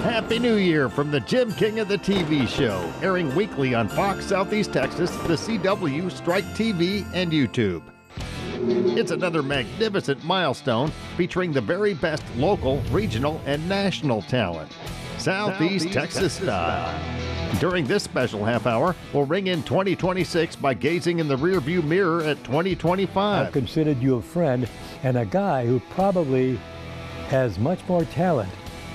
Happy New Year from the Jim King of the TV show, airing weekly on Fox Southeast Texas, the CW, Stryk TV, and YouTube. It's another magnificent milestone featuring the very best local, regional, and national talent. Southeast Texas style. During this special half hour, we'll ring in 2026 by gazing in the rearview mirror at 2025. I've considered you a friend and a guy who probably has much more talent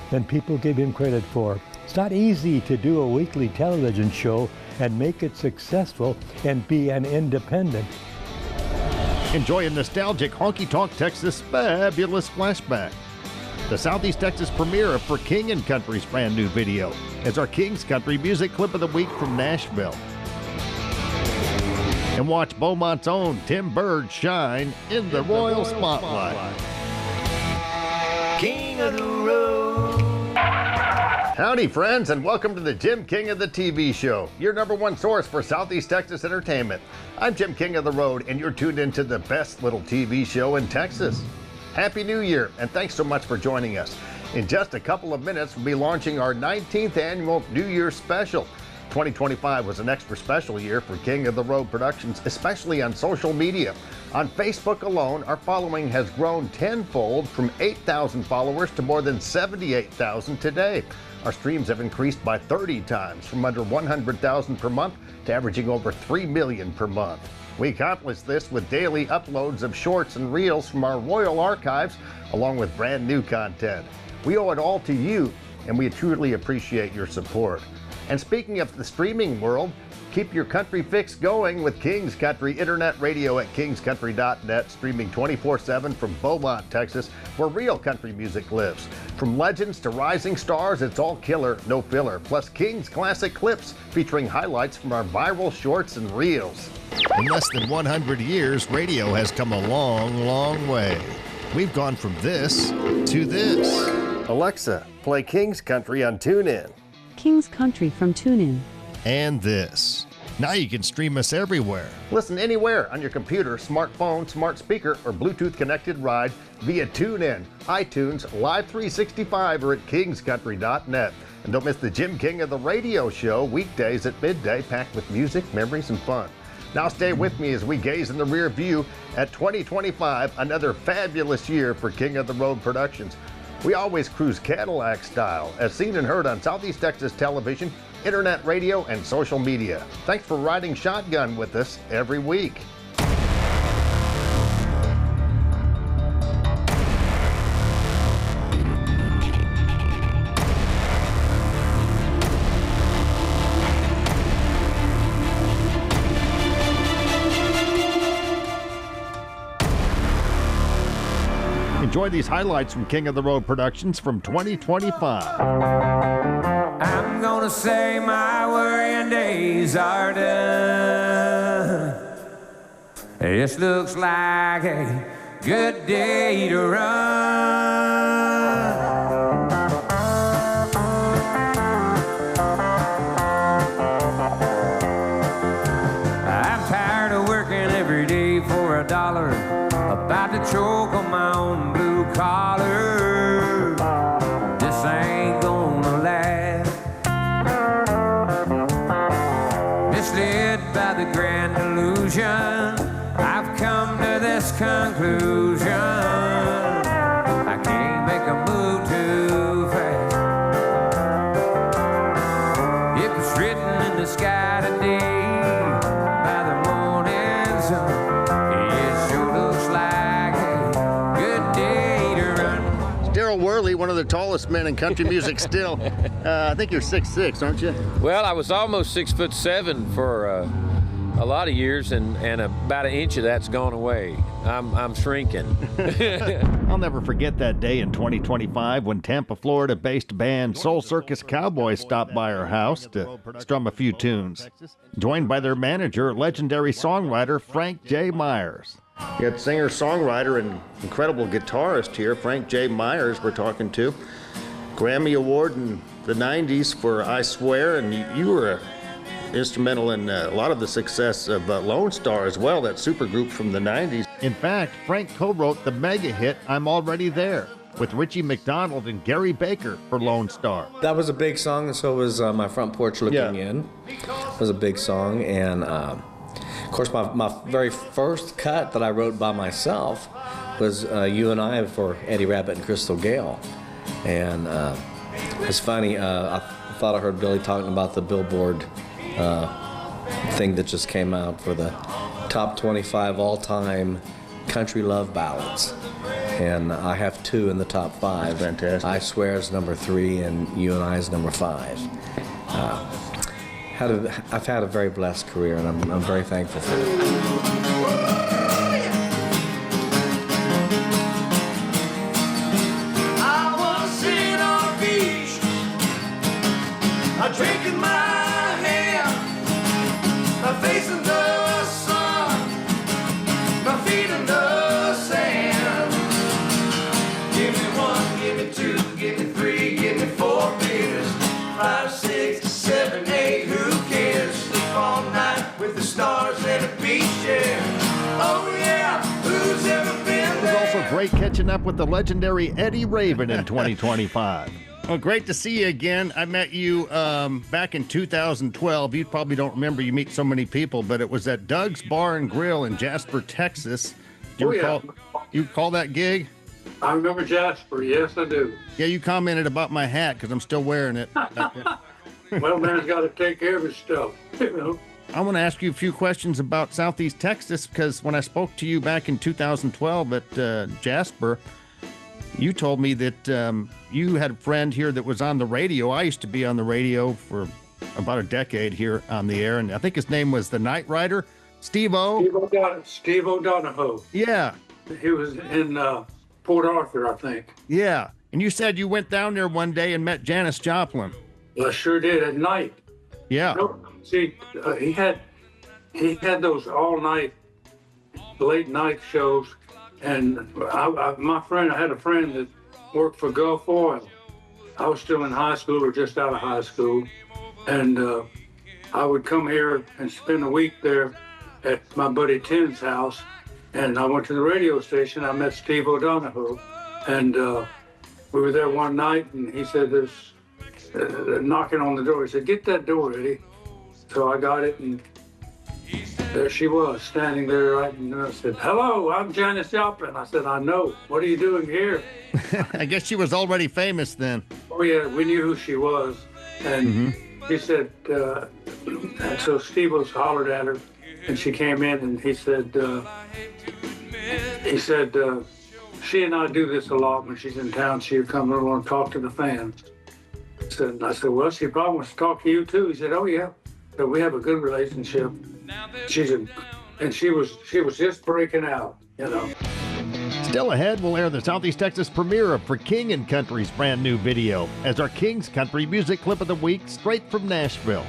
than people give him credit for. It's not easy to do a weekly television show and make it successful and be an independent. Enjoy a nostalgic honky-tonk Texas fabulous flashback. The Southeast Texas premiere of For King and Country's brand new video as our King's Country music clip of the week from Nashville. And watch Beaumont's own Tim Bird shine in the Royal Spotlight. King of the Road. Howdy, friends, and welcome to the Jim King of the TV show, your number one source for Southeast Texas entertainment. I'm Jim King of the Road, and you're tuned into the best little TV show in Texas. Happy New Year, and thanks so much for joining us. In just a couple of minutes, we'll be launching our 19th annual New Year's special. 2025 was an extra special year for King of the Road Productions, especially on social media. On Facebook alone, our following has grown tenfold from 8,000 followers to more than 78,000 today. Our streams have increased by 30 times, from under 100,000 per month to averaging over 3 million per month. We accomplished this with daily uploads of shorts and reels from our Royal archives, along with brand new content. We owe it all to you, and we truly appreciate your support. And speaking of the streaming world, keep your country fix going with King's Country Internet Radio at kingscountry.net, streaming 24/7 from Beaumont, Texas, where real country music lives. From legends to rising stars, it's all killer, no filler, plus King's classic clips featuring highlights from our viral shorts and reels. In less than 100 years, radio has come a long, long way. We've gone from this to this. Alexa, play King's Country on TuneIn. King's Country from TuneIn. And this. Now you can stream us everywhere. Listen anywhere on your computer, smartphone, smart speaker, or Bluetooth connected ride via TuneIn, iTunes, Live 365, or at kingscountry.net. And don't miss the Jim King of the Radio show weekdays at midday, packed with music, memories, and fun. Now stay with me as we gaze in the rear view at 2025, another fabulous year for King of the Road Productions. We always cruise Cadillac style, as seen and heard on Southeast Texas television, internet radio, and social media. Thanks for riding shotgun with us every week. Enjoy these highlights from King of the Road Productions from 2025. I'm gonna say my worrying days are done. This looks like a good day to run. I'm tired of working every day for $1, about to choke on my own blue collar. This ain't gonna last. Misled by the grand illusion, I've come to this conclusion: I can't make a move too fast. It was written in the sky today by the morning sun. It sure looks like a good day to run. Daryl Worley, one of the tallest men in country music still. I think you're 6'6", aren't you? Well, I was almost 6'7" for a lot of years, and about an inch of that's gone away. I'm shrinking. I'll never forget that day in 2025 when Tampa, Florida-based band Soul Circus Cowboys stopped by our house to strum a few tunes, joined by their manager, legendary songwriter Frank J. Myers. You got singer-songwriter and incredible guitarist here, Frank J. Myers, we're talking to. Grammy Award in the 90s for I Swear, and you were instrumental in a lot of the success of Lone Star as well, that supergroup from the 90s. In fact, Frank co-wrote the mega hit I'm Already There. with Richie McDonald and Gary Baker for Lone Star. That was a big song, and so was My Front Porch Looking In. It was a big song, and of course my very first cut that I wrote by myself was You and I for Eddy Rabbit and Crystal Gale. And it's funny, I thought I heard Billy talking about the Billboard thing that just came out for the top 25 all-time country love ballads. And I have 2 in the top 5. That's fantastic. I Swear is number 3, and You and I is number 5. I've had a very blessed career, and I'm very thankful for it. I wanna sit on a beach, a drink in my hand, my face in the sun, my feet in the sand. Give me 1, give me 2, give me 3, give me 4 beers, 5, 6, 7, 8, who cares? Sleep all night with the stars and a beach chair. Oh yeah, who's ever been It was there? also great catching up with the legendary Eddy Raven in 2025. Well, great to see you again. I met you back in 2012. You probably don't remember, you meet so many people, but it was at Doug's Bar and Grill in Jasper, Texas. Do you recall that gig? I remember Jasper. Yes, I do. Yeah, you commented about my hat because I'm still wearing it. Well, man's got to take care of his stuff, you know. I want to ask you a few questions about Southeast Texas because when I spoke to you back in 2012 at Jasper, you told me that you had a friend here that was on the radio. I used to be on the radio for about a decade here on the air, and I think his name was the Night Rider, Steve-O. Steve O'Donohoe. Yeah, He was in Port Arthur, I think. yeah. And you said you went down there one day and met Janis Joplin. I sure did at night. Yeah. No, see, he had those all night, late night shows, and I had a friend that worked for Gulf Oil. I was still in high school or just out of high school, and I would come here and spend a week there at my buddy Tim's house, and I went to the radio station. I met Steve O'Donohoe, and we were there one night, and he said, "There's knocking on the door." He said, "Get that door, Eddie." So I got it, and there she was, standing there right, and I said, "Hello, I'm Janis Joplin." I said, "I know. What are you doing here?" I guess she was already famous then. Oh yeah, we knew who she was, and he said, and so Steve was hollered at her, and she came in, and he said, she and I do this a lot when she's in town. She'll come over and talk to the fans. And I said, well, she probably wants to talk to you too. He said, oh yeah, so we have a good relationship. She was just breaking out, you know. Still ahead, we'll air the Southeast Texas premiere of For King and Country's brand new video as our King's Country music clip of the week straight from Nashville.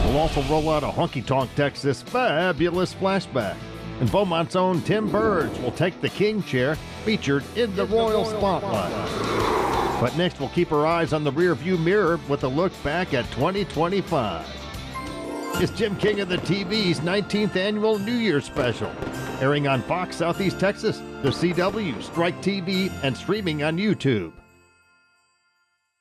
We'll also roll out a Honky Tonk Texas fabulous flashback. And Beaumont's own Tim Burge will take the King chair featured in the Royal Spotlight. But next, we'll keep our eyes on the rearview mirror with a look back at 2025. It's Jim King of the TV's 19th annual New Year's special, airing on Fox Southeast Texas, the CW, Stryk TV, and streaming on YouTube.